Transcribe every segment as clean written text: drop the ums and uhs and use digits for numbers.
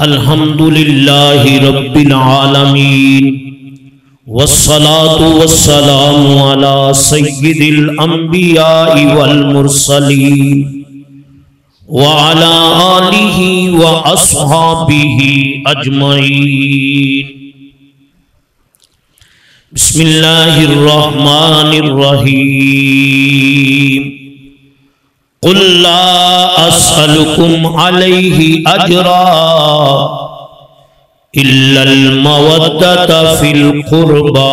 अल्हम्दुलिल्लाहि रब्बिल आलमीन वस्सलातु वस्सलामु अला सय्यिदिल अंबियाइ वल मुरसलीन व अला आलिहि व अस्हाबिहि अजमईन। बिस्मिल्लाहिर रहमानिर रहीम। कुल ला अस्अलुकुम अलैहि अजरा इल्लल मवद्दता फिल कुर्बा।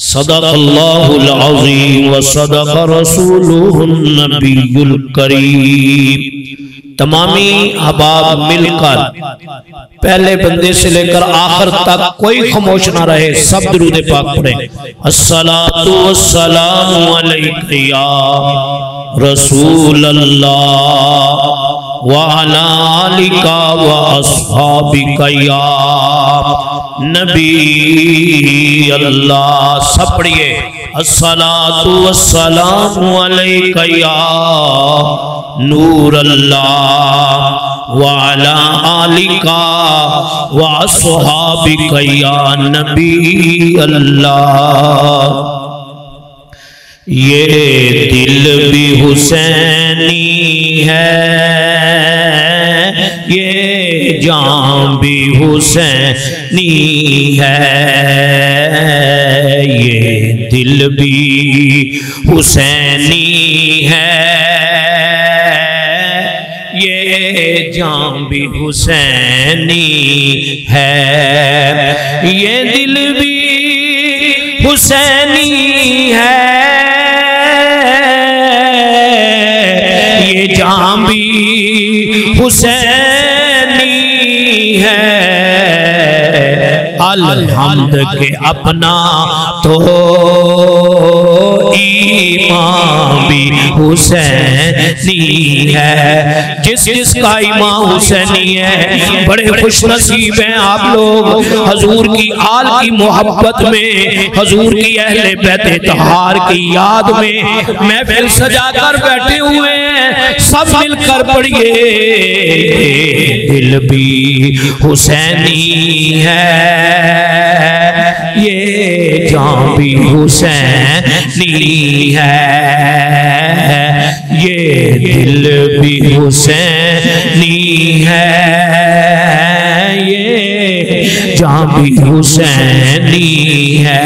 सदक़ल्लाहुल अज़ीम व सदक़ रसूलुहुन नबियुल करीम। तमामी अहबाब मिलकर पहले बंदे से लेकर आखिर तक कोई खामोश ना रहे, सब दुरूद पाक पढ़े। अस्सलातु वस्सलामु अलैका या रसूल अल्लाह व अला आलिका व अस्हाबिका या नबी अल्लाह। सब पढ़िए। अस्सलातु वस्सलामु अलैका या नूर अल्लाह व अला आलिका व अस्हाबिका या नबी अल्लाह। ये दिल भी हुसैनी है, ये जान भी हुसैनी है, ये दिल भी हुसैनी है, ये जान भी हुसैनी है, ये दिल भी हुसैनी है, ये जान भी हुसैनी है। अल्हम्द के अपना तो ईमान भी हुसैनी है। जिसका ईमान हुसैनी है बड़े खुश नसीब हैं आप लोग। हजूर की आल की मोहब्बत में, हजूर की अहले बैते तहार की याद में महफिल सजा कर बैठे हुए हैं। सब मिलकर पढ़िए। दिल भी हुसैनी है, ये जान भी हुसैनी है, ये दिल भी हुसैनी है, ये जान भी हुसैनी है।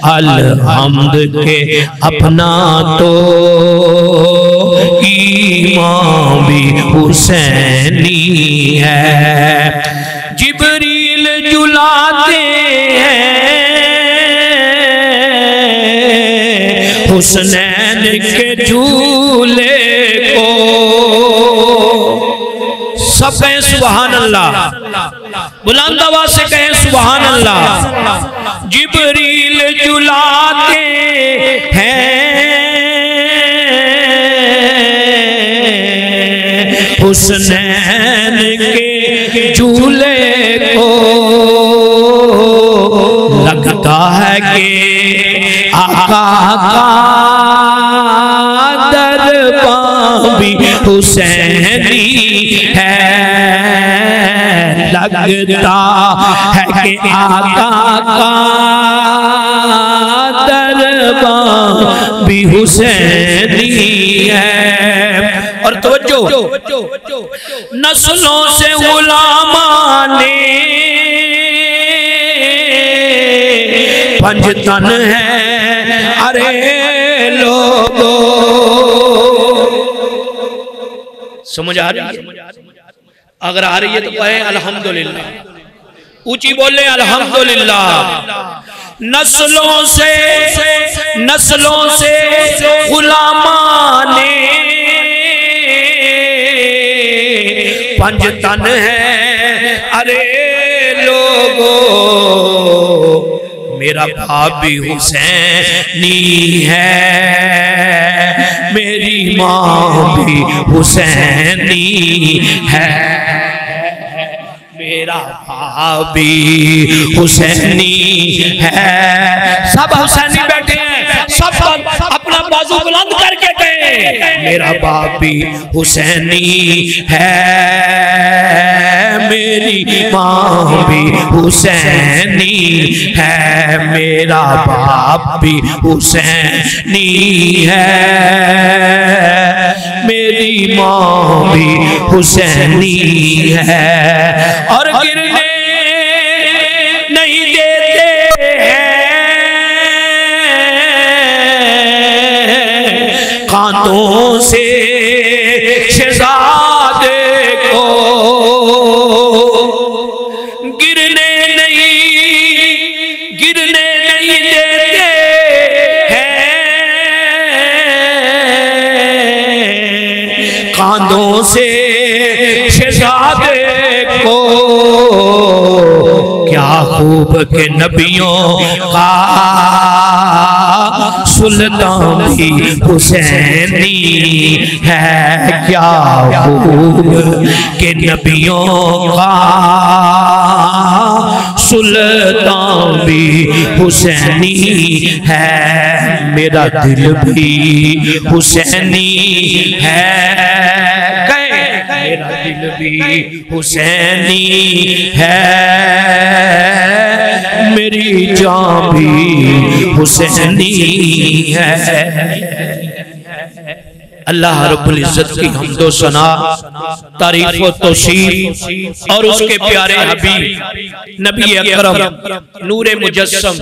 अल्हम्द के अपना तो ईमान भी हुसैनी है। जिब्रील जुलाते हैं हुसनैन के झूले को। सब कहें सुभान अल्लाह, बुलंद आवाज से कहें सुभान अल्लाह। जिब्रील जुलाते हैं हुसनैन के झूले को। लगता है कि आका का दरबार भी हुसैनी है। लगता है कि आका का दरबार भी हुसैनी है। और तवज्जो, नस्लों से उलामा ने पंजतन है अरे लोगो। समझ आ रही है? अगर आ रही है तो कहें अल्हम्दुलिल्लाह, ऊंची बोले अल्हम्दुलिल्लाह। नस्लों से गुलामा ने पंजतन है अरे लोगो। मेरा बाप भी हुसैनी है, मेरी माँ भी हुसैनी है, मेरा बाप भी हुसैनी है। सब हुसैनी बैठे हैं, सब अपना बाजू बुलंद करके कहे मेरा बाप भी हुसैनी है, मेरी माँ भी हुसैनी है, मेरा बाप भी हुसैनी है, मेरी माँ भी हुसैनी है। और गिरने नहीं देते हैं कांधों से शहजादे को, गिरने नहीं देते हैं कांधों से शहजादे को। क्या खूब के नबियों का सुल्तान भी हुसैनी है, क्या खूब के नबियों का सुल्तान भी हुसैनी है, मेरा दिल भी हुसैनी है, मेरा दिल भी हुसैनी है, मेरी जान भी हुसैनी है। अल्लाह रब्बुल इज्जत की हम्दो सना, तारीफ व तौसीफ और उसके प्यारे हबीब नबी अकरम नूरे मुजस्सम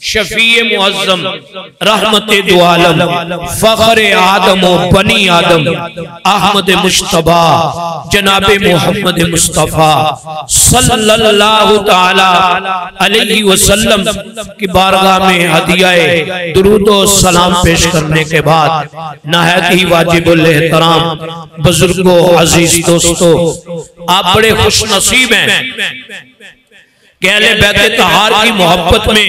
शफीए मुअज्जम रहमते दो आलम फखरे आदम व बनी आदम अहमद मुश्तबा जनाबे मोहम्मद मुस्तफ़ा सल्लल्लाहु ताला अलैहि वसल्लम की बारगाह में हदियाए दुरूद व सलाम पेश करने के बाद नहायत ही वाजिबुल एहतराम बुजुर्गों, अजीज दोस्तों, आप बड़े खुश नसीब हैं कि अहले बैत तहार की मोहब्बत में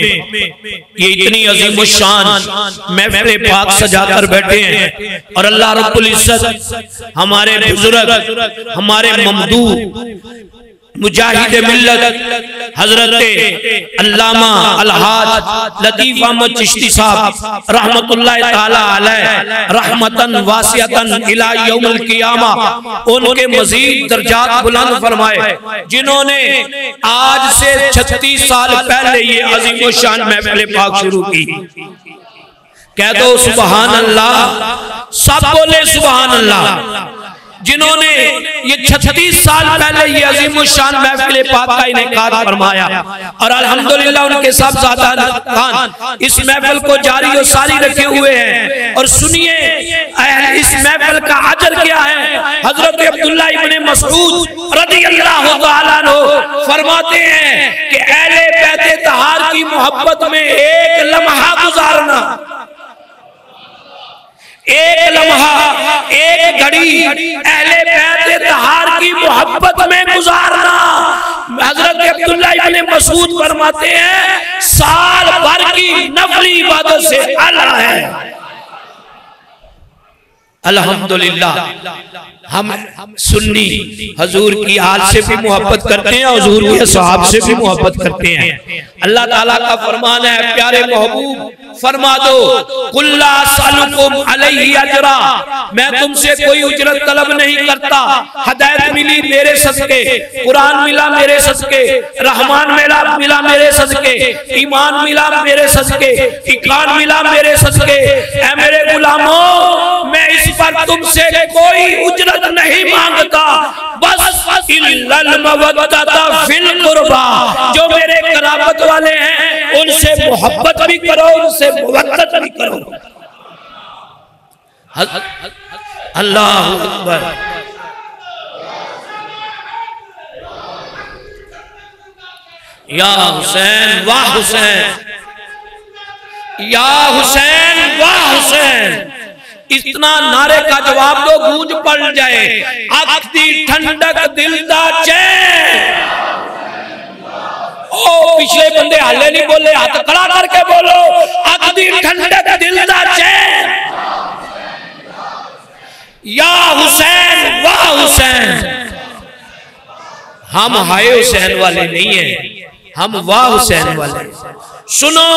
ये इतनी अजीम शान महफिल पाक सजाकर बैठे हैं। और अल्लाह रब्बुल इज्जत हमारे बुजुर्ग, हमारे ममदू मुजाहिद मिल्लत हजरत अल्लामा अलहाज लतीफ अहमद चिश्ती साहब रहमतुल्लाह ताला अलैह रहमतन वासियतन इला यौमुल क़ियामा, उनके मजीद दर्जात बुलंद फरमाए, जिन्होंने आज से 36 साल पहले ये अजीम शान महफिल पाक शुरू की। कह दो सुबहान अल्लाह, सब बोले सुबहान अल्लाह। जिन्होंने ये 36 साल पहले ये अजीम शान महफिल पाक का इनेकाद फरमाया और अल्हम्दुलिल्लाह उनके साहबजादा खान इस महफिल को जारी और सारी रखे हुए हैं। और सुनिए इस महफिल का अजर क्या है। हजरत अब्दुल्लाह इब्ने मसऊद रज़ियल्लाहु ताला अन्हु फरमाते हैं कि अहले बैत तहार की मोहब्बत में एक लम्हा गुजारना, एक लम्हा, एक घड़ी अहले बैत तहार की मोहब्बत में गुजारना, हजरत अब्दुल्लाह इब्ने मसऊद फरमाते हैं साल भर की नफली इबादत से आला है। अल्हम्दुलिल्लाह हम सुन्नी हजूर की आल से भी मोहब्बत करते हैं, हजूर के सहाब से भी मोहब्बत करते हैं। अल्लाह ताला का फरमान है, प्यारे महबूब फरमा दो कुल्ला सालुकुम अलैहि अजरा, मैं तुमसे कोई उजरत तलब नहीं करता। हदायत मिली मेरे सदके, कुरान मिला मेरे सदके, रहमान मिला मेरे सदके, ईमान मिला मेरे सदके, इकान मिला मेरे सदके। ऐ मेरे गुलामों, मैं इस पर तुमसे कोई उजरत नहीं मांगता, बस इल्लल मवद्दता फिल कुर्बा, जो मेरे कराबत वाले हैं उनसे मोहब्बत भी करो, उनसे मुवद्दत भी करो। अल्लाह अकबर। या हुसैन वाह हुसैन, या हुसैन वाह हुसैन, इतना नारे का जवाब दो गूंज पड़ जाए। अखदी ठंडक दिल दा चैन। ओ पिछले बंदे हाले नहीं बोले, हाथ खड़ा करके बोलो अखदी ठंडक दिल दा चैन। या हुसैन वाह हुसैन। हम हाय हुसैन वाले नहीं हैं, हम वाह हुसैन वाले। सुनो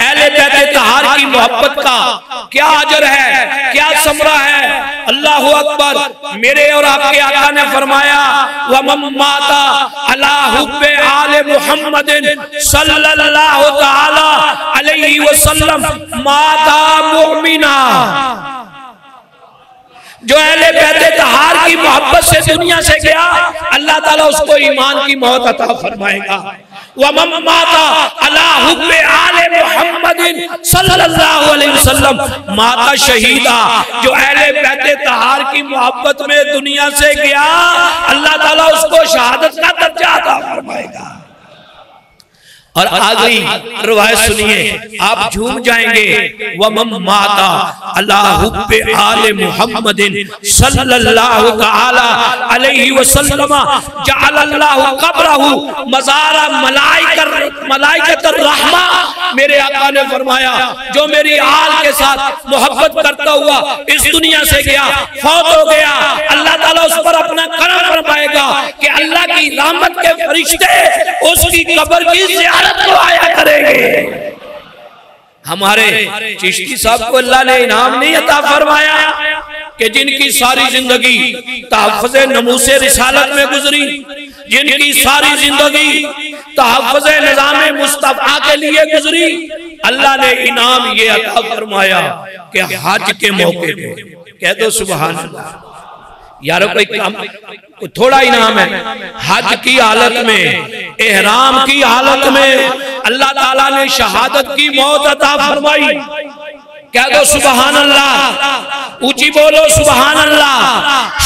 अहले बैत तहार की मोहब्बत का क्या अजर है, क्या समरा है। अल्लाह अकबर। मेरे और आपके आका ने फरमाया व मम्माता अला हुब्बे आले मुहम्मदिन सल्लल्लाहु तआला अलैहि वसल्लम माता मुमिना। जो अहले बैत तहार की मोहब्बत से दुनिया से गया, अल्लाह ताला उसको ईमान की मौत अता फरमाएगा। व मम्माता अला हुब्बे आले मुहम्मदिन सल्लल्लाहु अलैहि वसल्लम माता शहीदा। जो अहले बैत तहार की मोहब्बत में दुनिया से गया, अल्लाह ताला उसको शहादत का दर्जा अता फरमाएगा। और आगरी रिवायत सुनिए, आप झूम जाएंगे। व मम्माता अला हुब्बे आले मुहम्मदिन सल्लल्लाहु तआला अलैहि वसल्लम जअलल्लाहु कब्रहु मज़ारा मलाइकतर रहमा। मेरे आका ने फरमाया जो मेरी आल के साथ मोहब्बत करता हुआ इस दुनिया से गया, फौत हो गया, अल्लाह ताला उस पर अपना करम फरमाएगा कि अल्लाह की रहमत के फरिश्ते उसकी कब्र की ज़ियारत को आया करेंगे। हमारे चिश्ती साहब को अल्लाह ने इनाम नहीं अता फरमाया कि जिनकी सारी जिंदगी तहफ़्फ़ुज़े नमूसे रिसालत में गुजरी, जिनकी सारी जिंदगी तहफ़्फ़ुज़े निज़ामे मुस्तफ़ा के लिए गुजरी, अल्लाह ने इनाम ये अता फरमाया कि हज के मौके पे कह दो सुभान अल्लाह। यारो कोई काम थोड़ा इनाम है। हज की हालत में, एहराम की हालत में अल्लाह ताला ने शहादत की मौत अता फरमाई। कह दो सुभान अल्लाह, ऊंची बोलो सुभान अल्लाह।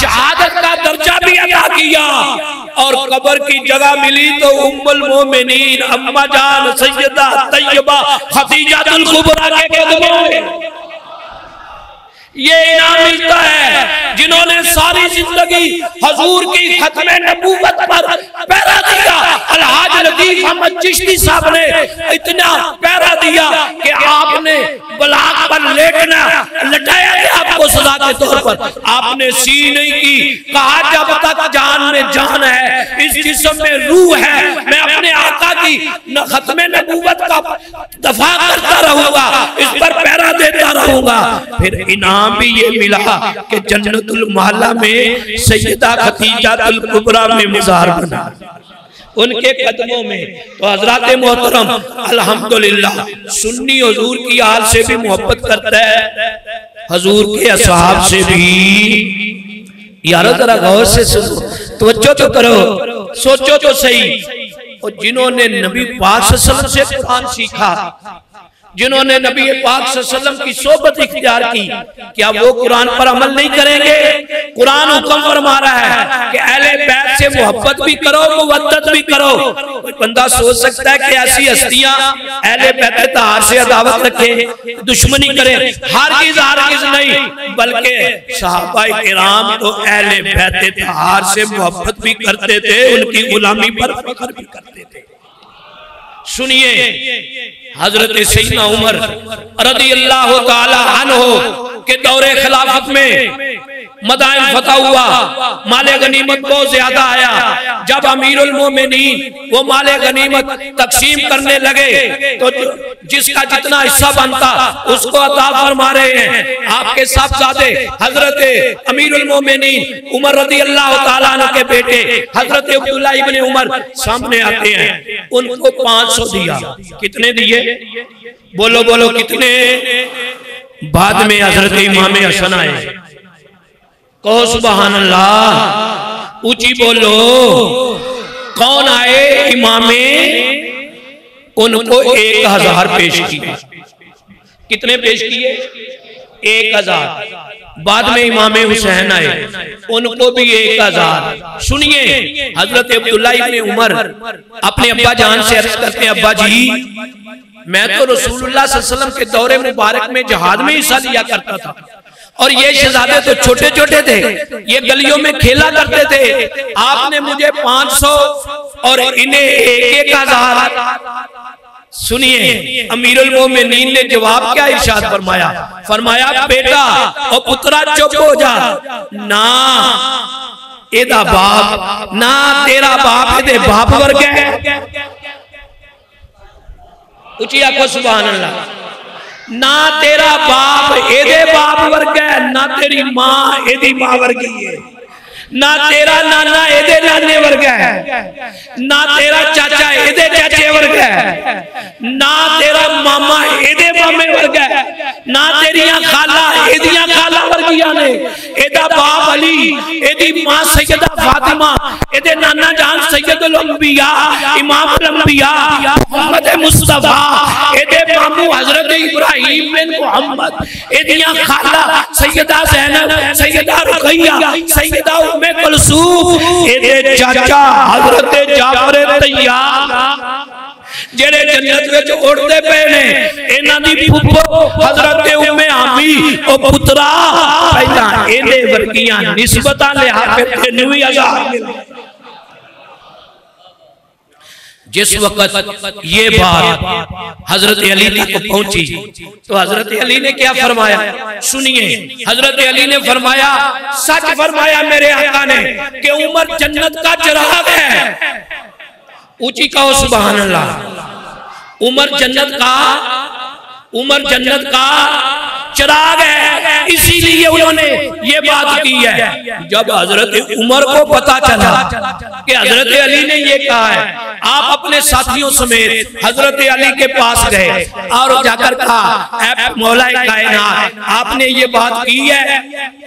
शहादत का दर्जा भी अदा किया और कब्र की जगह मिली तो उम्मुल मोमिनीन अम्मा जान सैयदा तैयबा खदीजातुल कुबरा के कदमों में ये इनाम मिलता है। जिन्होंने सारी जिंदगी हजूर की खत्मे नबूवत पर पहरा दिया। अलहाज लतीफ अहमद चिश्ती साहब ने इतना पहरा दिया कि आपने बलाग पर लेटना लटाया गया आपको सजा के तौर पर, आपने सी नहीं की। कहा जब तक जान में जान है, इस जिस्म में रूह है, मैं अपने आका की खत्मे नबूवत का दफा करता रहूंगा, इस पर पहरा देता रहूंगा। फिर इनाम भी ये मिला कि जन्नतुल महला में सैयदा खदीजातुल कुबरा में मज़ार बना उनके कदमों में। तो हजरात मोहतरम अल्हम्दुलिल्लाह सुन्नी हुजूर की आल से भी मोहब्बत करता है, हुजूर के असहाब से भी। यारो जरा गौर से सुनो, तवज्जो तो करो, सोचो तो सही। और जिन्होंने नबी पाक सल्लल्लाहु अलैहि वसल्लम से कुरान सीखा, जिन्होंने नबी पाक सल्लल्लाहु अलैहि वसल्लम की सोबत इख्तियार की, क्या वो कुरान पर अमल नहीं करेंगे? कुरान हुक्म फरमा रहा है कि अहले बैत से मोहब्बत भी करो, मुवद्दत भी करो। कोई बंदा सोच सकता है कि ऐसी हस्तियां अहले बैत तहार से अदावत रखे, दुश्मनी करे। हरगिज़ नहीं, बल्कि सहाबाए किराम तो अहले बैत तहार से मोहब्बत भी करते थे, उनकी गुलामी पर फख्र भी करते थे। सुनिए हजरत सैयदना उमर रज़ियल्लाहु ताला अन्हु के दौरे खिलाफत में मदाइन फतह हुआ, माले गनीमत बहुत ज्यादा आया। जब अमीरुल मोमिनीन वो माले गनीमत तकसीम करने लगे तो जिसका जितना हिस्सा बनता उसको अता फरमा रहे हैं। आपके साहबजादे हजरत अमीरुल मोमिनीन उमर रज़ियल्लाहु ताला अन्हु के बेटे हजरत अब्दुल्लाह इब्ने उमर सामने आते हैं, उनको 500 दिया। कितने दिए? बोलो बोलो कितने? बाद में हजरत इमाम हसन आए, कहो सुभान अल्लाह, ऊंची बोलो। कौन आए? इमामे। उनको 1000 पेश किए। कितने पेश किए? 1000। बाद में इमामे हुसैन आए, उनको भी 1000। सुनिए हजरत अब्दुल्लाह इब्ने उमर अपने अब्बा जान से अर्ज करते हैं, अब्बा जी मैं तो रसूलुल्लाह सल्लल्लाहु अलैहि वसल्लम के दौरे मुबारक में जहाद में हिस्सा लिया करता था और ये शहजादे तो छोटे छोटे थे, ये गलियों में खेला करते थे। आपने मुझे 500 और इन्हें 1000। सुनिए अमीरुल मोमिनीन ने जवाब क्या इरशाद फरमाया? फरमाया बेटा और पुत्रा चुप हो जा ना, एदा बाप ना तेरा बाप एदे बाप वर्गा है। उची आखो सुभान अल्लाह। ना तेरा बाप एदे बाप वर्गा है, ना तेरी मां एदी मां वर्गी है, ना तेरा नाना एदे नाने वर्गा है, ना तेरा चाचा एदे चाचे वर्गा है, ना तेरा मामा एदे मामे वर्गा है, ना तेरिया खाला एदिया खाला वर्गिया ने। एदा बाप अली, एदी मां सैयदा फातिमा, एदे नाना जान सैयदुल अंबिया इमामुल अंबिया मोहम्मद मुस्तफा, एदे मामू हजरत इब्राहिम बिन मोहम्मद, एदिया खाला सैयदा ज़ैनब, सैयदा रुकैया, सैयदा उम्मे कुलसूम, एदे चाचा हजरत जाफर तैयार जेड़े जन्नत विच उड़दे पे ने। इन्हां दी फुफो हजरत उम्मे आमी ओ पुत्रा पहला एदे वर्गियां निस्बतां लिया फिर तैनूं भी अज़ाब मिल। जिस वक्त ये बात हजरत अली तक पहुंची तो हजरत अली ने क्या फरमाया, सुनिए। हजरत अली ने फरमाया, सच फरमाया मेरे आका ने कि उमर जन्नत का चिराग है। ऊंची कहो सुभान अल्लाह। उमर जन्नत का चिराग है, इसीलिए उन्होंने ये बात की है। जब हजरत उमर को पता चला कि हजरत अली ने ये कहा है, आप अपने साथियों समेत हजरत अली के पास गए और जाकर कहा, मौला कायनात आपने ये बात की है?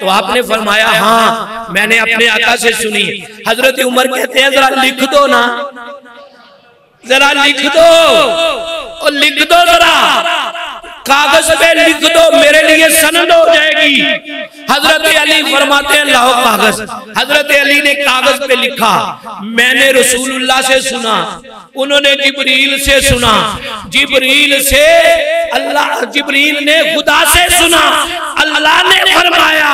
तो आपने फरमाया हाँ मैंने अपने आका से सुनी। हजरत उमर कहते हैं जरा लिख दो ना, जरा लिख दो, और लिख दो जरा कागज पे लिख दो, मेरे लिए सनद हो जाएगी। हजरत अली फरमाते हैं लाओ कागज। हजरत अली ने कागज पे लिखा, मैंने रसूलुल्लाह से सुना, उन्होंने जिब्रील से सुना, जिब्रील से अल्लाह, जिब्रील ने खुदा से सुना, अल्लाह ने फरमाया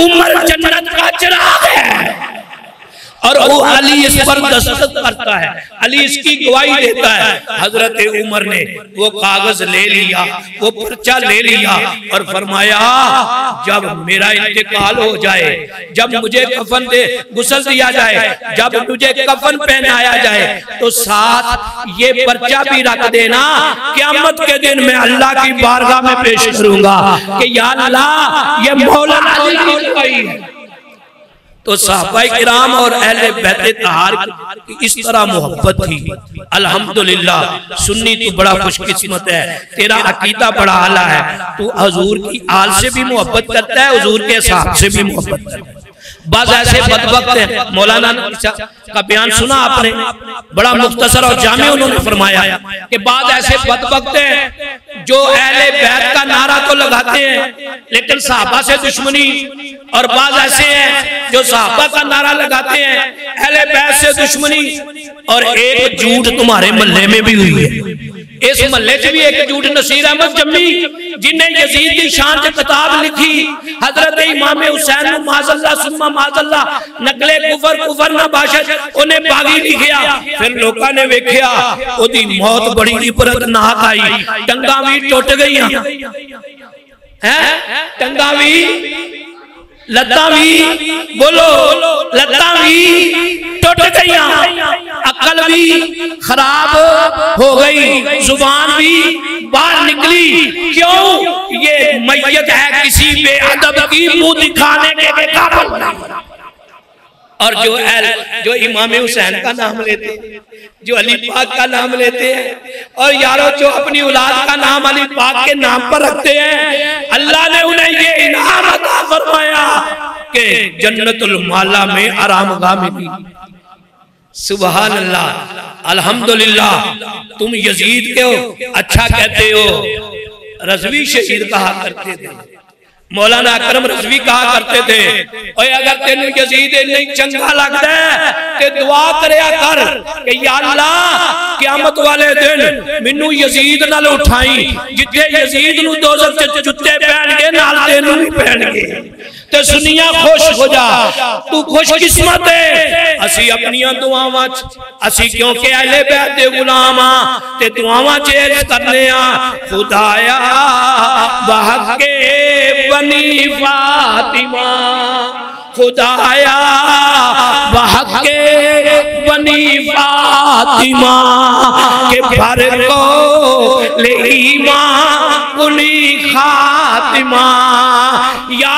उमर जन्नत का चिराग है। और वो अली इस पर दस्तखत करता है, अली इसकी गवाही देता है। हजरत उमर ने वो कागज ले लिया, वो पर्चा ले लिया और फरमाया जब मेरा इंतकाल हो जाए, जब मुझे कफन दे गुस्ल दिया जाए, जब मुझे कफन पहनाया जाए तो साथ ये पर्चा भी रख देना, क़यामत के दिन मैं अल्लाह की बारगाह में पेश करूंगा कि या अल्लाह ये मौलाना अली की गवाही है। तो सहाबाए किराम और अहले बैत तहार की इस तरह मोहब्बत थी। अल्हम्दुलिल्लाह सुन्नी तू बड़ा खुशकिस्मत है, तेरा अकीदा बड़ा आला है, तू हुजूर की आल से भी मोहब्बत करता है, हुजूर के साहब से भी मोहब्बत करता है। बाज ऐसे बदबख्त हैं, मौलाना का बयान सुना आपने, बड़ा मुख्तसर और जामे उन्होंने फरमाया कि बाज ऐसे बदबख्त हैं जो अहले बैत का नारा तो लगाते हैं लेकिन सहाबा से दुश्मनी, और बाज ऐसे हैं जो सहाबा का नारा लगाते हैं अहले बैत से दुश्मनी। और एक झूठ तुम्हारे मोहल्ले में भी हुई है, इस महल्ले च भी एक झूठ नसीर अहमद जम्मी जिन्हें यजीद की शान से किताब लिखी, हजरत इमाम हुसैन माज़अल्लाह सुम्मा माज़अल्लाह नकले कुफर कुफर ना बाशत उन्हें बागी लिखिया। फिर लोगों ने वेख्या ओदी मौत बड़ी इबरतनाक आई, टंगा भी टुट गई हैं, टंगा भी लत्ता भी बोलो लत्ता भी टुट गई, अकल भी खराब हो गई, जुबान भी बाहर निकली। क्यों? ये मैयत है किसी बेअदब की मुंह दिखाने के काबिल। और जो इमाम हुसैन का नाम लेते हैं, जो अली पाक का नाम लेते हैं, और यारों जो अपनी औलाद का नाम अली पाक के नाम पर रखते हैं, अल्लाह ने उन्हें ये इनाम अता फरमाया कि जन्नतुल माला में आरामगाह मिली। सुभान अल्लाह, अल्हम्दुलिल्लाह। तुम यजीद के हो अच्छा कहते हो, रज़वी शहीद कहा करते थे, मौलाना अकरम रज़वी कहा करते थे, और अगर तेन यजीद नहीं चंगा लगता है तो दुआ करया कर कि या अल्लाह क़यामत वाले दिन मैनू यजीद नाल उठाई, जिथे यजीद नू दोज़ख च जुत्ते पहनगे नाल तेनू भी पहनगे, ते सुनिया खुश हो जा, तू खुशकिस्मत है। असी अपनी दुआवां असी क्योंकि अहले बैत दे गुलाम हां ते दुआवां च अर्ज करने आ, खुदाया बहके बनी फातिमा, खुदाया खातिमा के भर को ले ईमान कुनी खातिमा। या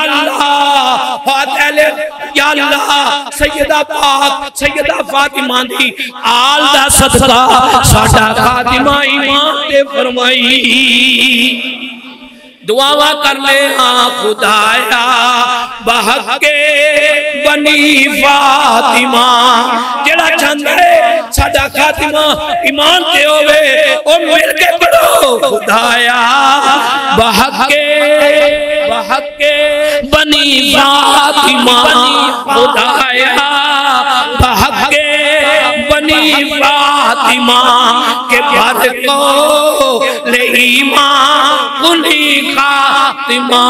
अल्लाह सैयदा पाक सैयदा फातिमा दी आल दा सदका साडा खातिमा ईमान ते फरमाई। दुआवा कर ले हाँ खुदाया बहके बनी फातिमा। जेड़ा चाहता है साडा खातिमा ईमान ते होवे ओ मिल के पढ़ो खुदाया बहके बनी फातिमा। खुदाया बहके बनी फातिमा के भर को ले ईमान कुनी खातिमा।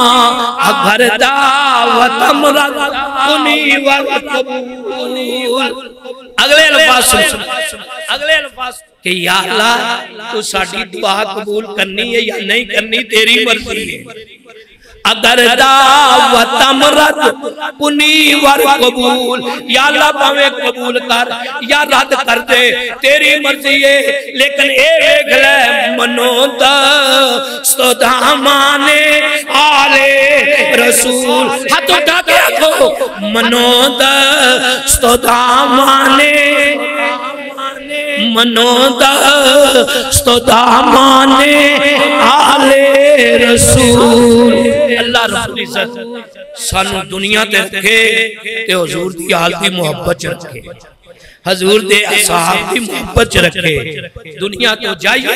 घर दावत अमरत कुनी वल कबूल। अगले अल्फाज कि या अल्लाह तू साडी दुआ कबूल करनी है या नहीं करनी तेरी मर्जी है। अगर दावत अमरत कुनी वर कबूल। या अल्लाह भावे कबूल कर या रद्द कर दे तेरी मर्जी है। लेकिन ए देख ले मनो दामाने आले रसूल। हाथ उठा के रखो मनो दामाने मनोदामाने आले रसूल। अल्लाह रब्बुल इज्जत सानू दुनिया ते रखे ते हुजूर दी आल दी मोहब्बत रखे, हजूर दे असहाब दी मोहब्बत रखे। दुनिया तो जाइए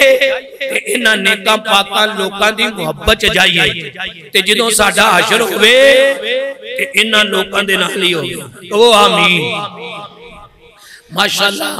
ते इन्हां नेकां पाकां लोकां दी मोहब्बत जाइए ते जदों साडा हशर होवे ते इन्हां लोकां दे नाल ही होवे। ओ आमीन माशाअल्लाह।